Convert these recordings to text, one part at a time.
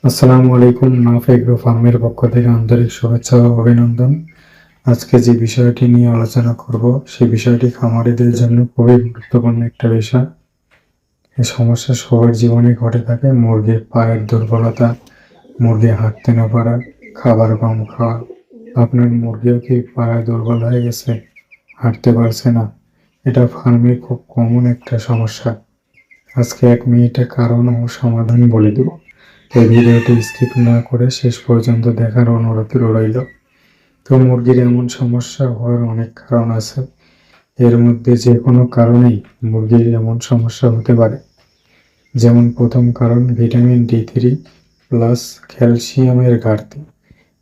আসসালামু আলাইকুম। নাফ এগ্রো ফার্মের পক্ষ থেকে আন্তরিক শুভেচ্ছা ও অভিনন্দন। আজকে যে বিষয়টি নিয়ে আলোচনা করব সেই বিষয়টি খামারিদের জন্য খুবই গুরুত্বপূর্ণ একটা বিষয়। এই সমস্যা সবার জীবনে ঘটে থাকে। মুরগির পায়ের দুর্বলতা, মুরগি হাঁটতে না পারা, খাবার কম খাওয়া। আপনার মুরগিও কি পায়ে দুর্বল হয়ে গেছে, হাঁটতে পারছে না? এটা ফার্মে খুব কমন একটা সমস্যা। আজকে 1 মিনিটে কারণ ও সমাধান বলে দেব। এই ভিডিওটি স্কিপ না করে শেষ পর্যন্ত দেখার অনুরোধ রইল। তো মুরগির এমন সমস্যা হওয়ার অনেক কারণ আছে। এর মধ্যে যে কোনো কারণেই মুরগির এমন সমস্যা হতে পারে। যেমন প্রথম কারণ ভিটামিন D3 প্লাস ক্যালসিয়ামের ঘাটতি।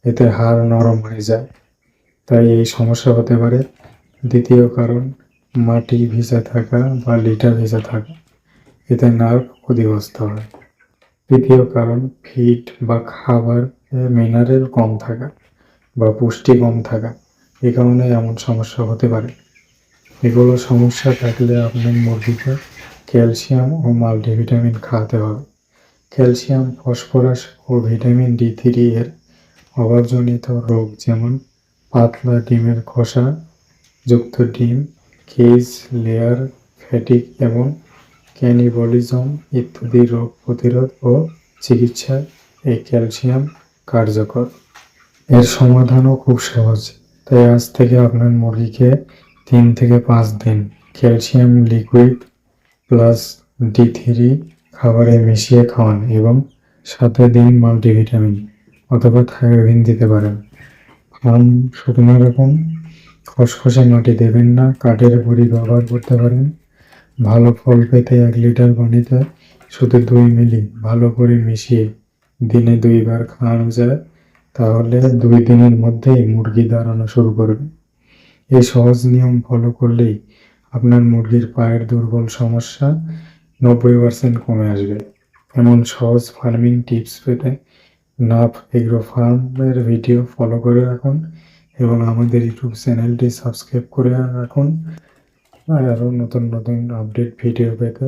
এতে হাড় নরম হয়ে যায়, তাই এই সমস্যা হতে পারে। দ্বিতীয় কারণ মাটি ভিজা থাকা বা লিটার ভিজা থাকা। এতে নার্ভ ক্ষতিগ্রস্ত হয়। তৃতীয় কারণ ফিড বা খাবার মিনারেল কম থাকা বা পুষ্টি কম থাকা। এই কারণে এমন সমস্যা হতে পারে। এগুলো সমস্যা থাকলে আপনার মুরগিকে ক্যালসিয়াম ও মাল্টিভিটামিন খাওয়াতে হবে। ক্যালসিয়াম, ফসফরাস ও ভিটামিন D3 এর অভাবজনিত রোগ যেমন পাতলা ডিমের খোসা যুক্ত ডিম, কেজ লেয়ার ফ্যাটিক এবং ক্যানিবলিজম ইত্যাদি রোগ প্রতিরোধ ও চিকিৎসায় এই ক্যালসিয়াম কার্যকর। এর সমাধানও খুব সহজ। তাই আজ থেকে আপনার মুরগিকে 3 থেকে 5 দিন ক্যালসিয়াম লিকুইড প্লাস D3 খাবারে মিশিয়ে খাওয়ান এবং সাথে দিন মাল্টিভিটামিন অথবা থায়োডিন দিতে পারেন। ফার্ম শুকনো রাখুন, খসখসে মাটি দেবেন না, কাঠের গুঁড়ি ব্যবহার করতে পারেন। ভালো ফল পেতে 1 লিটার পানিতে শুধু 2 মিলি ভালো করে মিশিয়ে দিনে 2 বার খাওয়ানো যায়, তাহলে 2 দিনের মধ্যেই মুরগি দাঁড়ানো শুরু করবে। এই সহজ নিয়ম ফলো করলেই আপনার মুরগির পায়ের দুর্বল সমস্যা 90% কমে আসবে। এমন সহজ ফার্মিং টিপস পেতে নাফ এগ্রো ফার্মের ভিডিও ফলো করে রাখুন এবং আমাদের ইউটিউব চ্যানেলটি সাবস্ক্রাইব করে রাখুন আরও নতুন নতুন আপডেট ভিডিও পেতে।